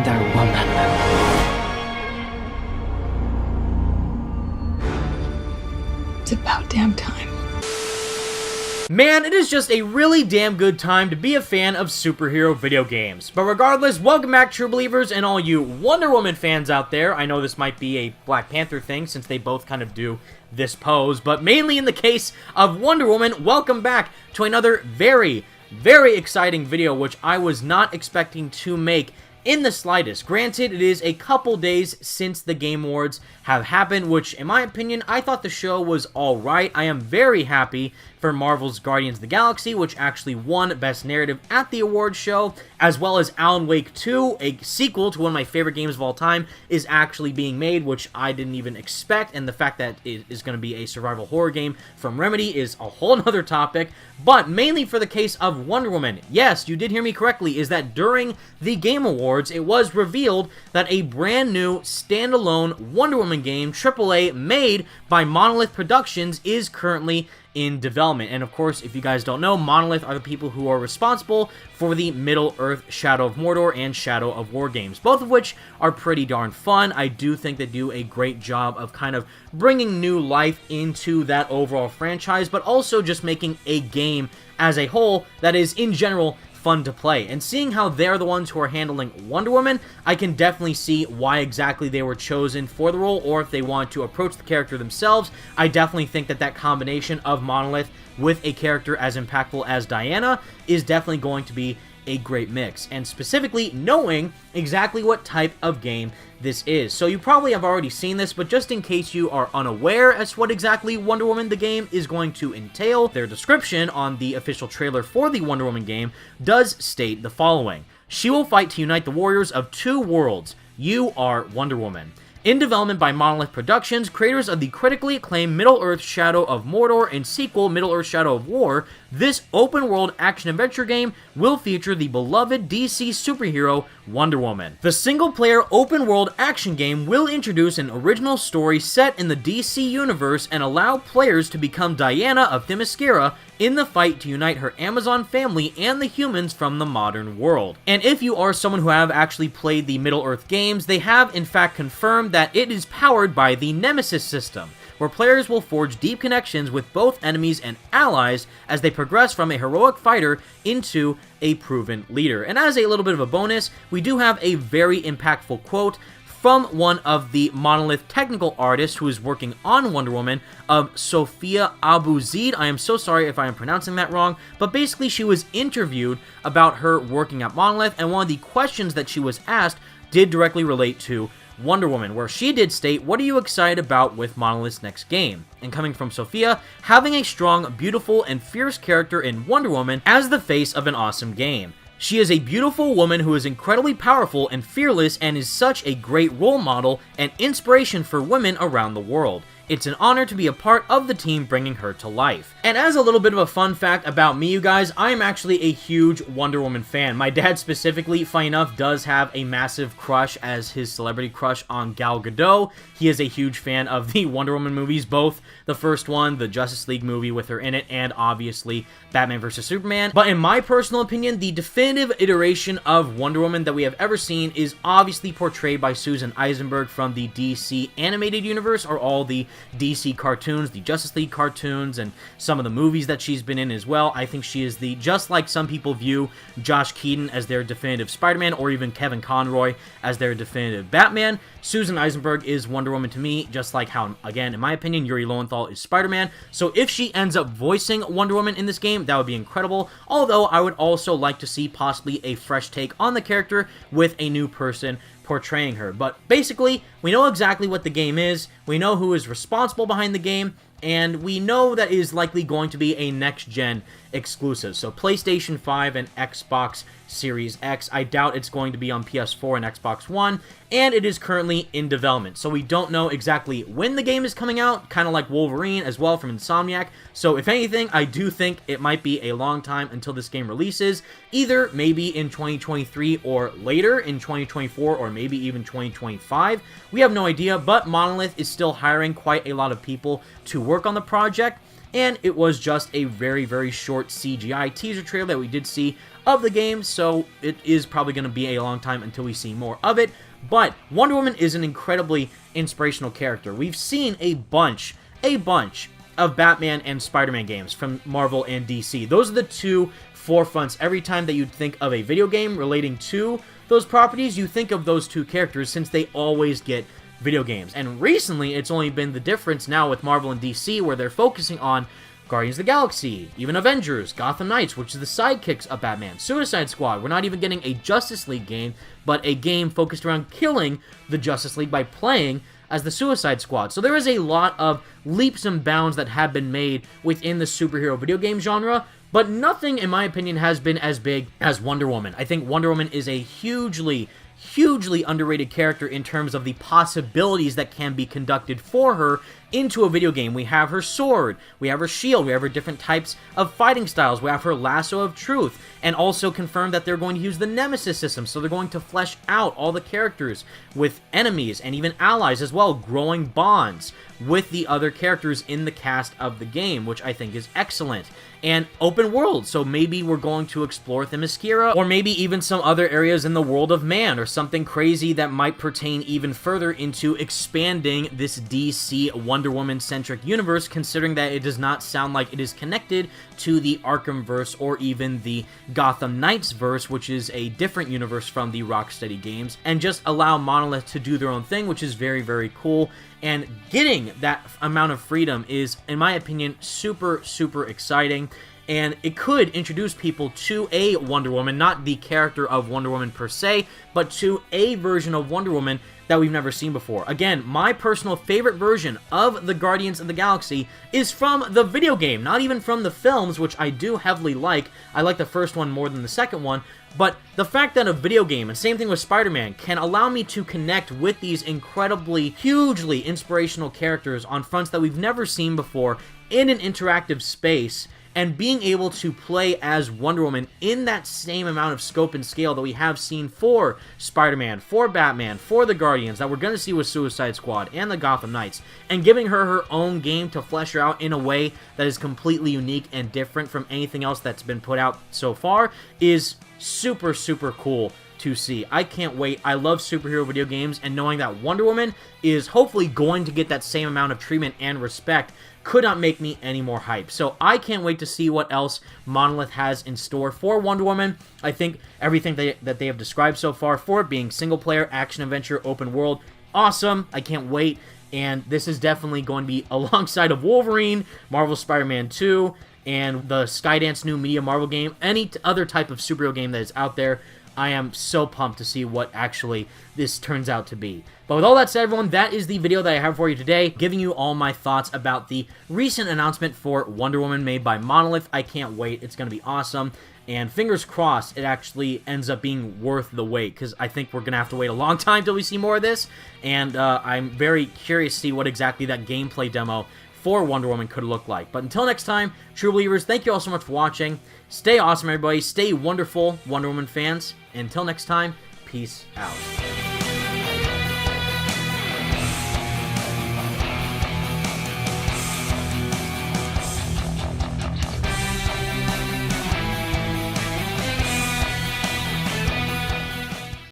Wonder Woman. It's about damn time. Man, it is just a really damn good time to be a fan of superhero video games. But regardless, welcome back, true believers, and all you Wonder Woman fans out there. I know this might be a Black Panther thing, since they both kind of do this pose, but mainly in the case of Wonder Woman, welcome back to another very, very exciting video, which I was not expecting to make in the slightest. Granted, it is a couple days since the Game Awards have happened, which, in my opinion, I thought the show was alright. I am very happy for Marvel's Guardians of the Galaxy, which actually won Best Narrative at the awards show, as well as Alan Wake 2, a sequel to one of my favorite games of all time, is actually being made, which I didn't even expect, and the fact that it is going to be a survival horror game from Remedy is a whole nother topic. But mainly for the case of Wonder Woman, yes, you did hear me correctly, is that during the Game Awards, it was revealed that a brand new standalone Wonder Woman game, AAA, made by Monolith Productions, is currently in development. And of course, if you guys don't know, Monolith are the people who are responsible for the Middle-earth Shadow of Mordor and Shadow of War games, both of which are pretty darn fun. I do think they do a great job of kind of bringing new life into that overall franchise, but also just making a game as a whole that is, in general, fun to play. And seeing how they're the ones who are handling Wonder Woman, I can definitely see why exactly they were chosen for the role, or if they want to approach the character themselves. I definitely think that that combination of Monolith with a character as impactful as Diana is definitely going to be a great mix, and specifically knowing exactly what type of game this is. So you probably have already seen this, but just in case you are unaware as to what exactly Wonder Woman the game is going to entail, their description on the official trailer for the Wonder Woman game does state the following: she will fight to unite the warriors of two worlds. You are Wonder Woman. In development by Monolith Productions, creators of the critically acclaimed Middle-earth Shadow of Mordor and sequel Middle-earth Shadow of War, this open-world action-adventure game will feature the beloved DC superhero Wonder Woman. The single-player open-world action game will introduce an original story set in the DC universe and allow players to become Diana of Themyscira in the fight to unite her Amazon family and the humans from the modern world. And if you are someone who have actually played the Middle-earth games, they have in fact confirmed that it is powered by the Nemesis system, where players will forge deep connections with both enemies and allies as they progress from a heroic fighter into a proven leader. And as a little bit of a bonus, we do have a very impactful quote from one of the Monolith technical artists who is working on Wonder Woman, of Sophia Abu-Zeid. I am so sorry if I am pronouncing that wrong, but basically she was interviewed about her working at Monolith, and one of the questions that she was asked did directly relate to Wonder Woman, where she did state, "What are you excited about with Monolith's next game?" And coming from Sophia, having a strong, beautiful, and fierce character in Wonder Woman as the face of an awesome game. She is a beautiful woman who is incredibly powerful and fearless, and is such a great role model and inspiration for women around the world. It's an honor to be a part of the team bringing her to life. And as a little bit of a fun fact about me, you guys, I am actually a huge Wonder Woman fan. My dad specifically, funny enough, does have a massive crush as his celebrity crush on Gal Gadot. He is a huge fan of the Wonder Woman movies, both the first one, the Justice League movie with her in it, and obviously Batman vs. Superman. But in my personal opinion, the definitive iteration of Wonder Woman that we have ever seen is obviously portrayed by Susan Eisenberg from the DC animated universe, or all the DC cartoons, the Justice League cartoons, and some of the movies that she's been in as well. I think she is just like some people view Josh Keaton as their definitive Spider-Man, or even Kevin Conroy as their definitive Batman. Susan Eisenberg is Wonder Woman to me, just like how, again, in my opinion, Yuri Lowenthal is Spider-Man. So if she ends up voicing Wonder Woman in this game, that would be incredible. Although I would also like to see possibly a fresh take on the character with a new person portraying her. But basically, we know exactly what the game is, we know who is responsible behind the game, and we know that it is likely going to be a next-gen exclusive. So PlayStation 5 and Xbox Series X. I doubt it's going to be on PS4 and Xbox One, and it is currently in development. So we don't know exactly when the game is coming out, kind of like Wolverine as well from Insomniac. So if anything, I do think it might be a long time until this game releases, either maybe in 2023 or later in 2024, or maybe even 2025. We have no idea, but Monolith is still hiring quite a lot of people to work on the project. and it was just a very, very short CGI teaser trailer that we did see of the game, so it is probably going to be a long time until we see more of it. But Wonder Woman is an incredibly inspirational character. We've seen a bunch of Batman and Spider-Man games from Marvel and DC. Those are the two forefronts. Every time that you'd think of a video game relating to those properties, you think of those two characters since they always get video games. And recently, it's only been the difference now with Marvel and DC where they're focusing on Guardians of the Galaxy, even Avengers, Gotham Knights, which is the sidekicks of Batman, Suicide Squad. We're not even getting a Justice League game, but a game focused around killing the Justice League by playing as the Suicide Squad. So there is a lot of leaps and bounds that have been made within the superhero video game genre, but nothing, in my opinion, has been as big as Wonder Woman. I think Wonder Woman is a hugely underrated character in terms of the possibilities that can be conducted for her into a video game. We have her sword, we have her shield, we have her different types of fighting styles, we have her lasso of truth, and also confirmed that they're going to use the Nemesis system, so they're going to flesh out all the characters with enemies and even allies as well, growing bonds with the other characters in the cast of the game, which I think is excellent. And open world, so maybe we're going to explore Themyscira, or maybe even some other areas in the world of man, or something crazy that might pertain even further into expanding this DC Wonder Woman-centric universe, considering that it does not sound like it is connected to the Arkhamverse or even the Gotham Knights verse, which is a different universe from the Rocksteady games, and just allow Monolith to do their own thing, which is very, very cool. And getting that amount of freedom is, in my opinion, super exciting. And it could introduce people to a Wonder Woman, not the character of Wonder Woman per se, but to a version of Wonder Woman that we've never seen before. Again, my personal favorite version of the Guardians of the Galaxy is from the video game, not even from the films, which I do heavily like. I like the first one more than the second one, but the fact that a video game, and same thing with Spider-Man, can allow me to connect with these incredibly, hugely inspirational characters on fronts that we've never seen before in an interactive space, and being able to play as Wonder Woman in that same amount of scope and scale that we have seen for Spider-Man, for Batman, for the Guardians, that we're going to see with Suicide Squad and the Gotham Knights, and giving her her own game to flesh her out in a way that is completely unique and different from anything else that's been put out so far is super cool to see. I can't wait. I love superhero video games, and knowing that Wonder Woman is hopefully going to get that same amount of treatment and respect could not make me any more hype. So I can't wait to see what else Monolith has in store for Wonder Woman. I think everything that they have described so far for it being single player, action adventure, open world, awesome. I can't wait. And this is definitely going to be alongside of Wolverine, Marvel Spider-Man 2, and the Skydance new media Marvel game, any other type of superhero game that is out there. I am so pumped to see what actually this turns out to be. But with all that said, everyone, that is the video that I have for you today, giving you all my thoughts about the recent announcement for Wonder Woman made by Monolith. I can't wait. It's going to be awesome. And fingers crossed it actually ends up being worth the wait, because I think we're going to have to wait a long time till we see more of this. And I'm very curious to see what exactly that gameplay demo for Wonder Woman could look like. But until next time, true believers, thank you all so much for watching. Stay awesome, everybody. Stay wonderful, Wonder Woman fans. And until next time, peace out.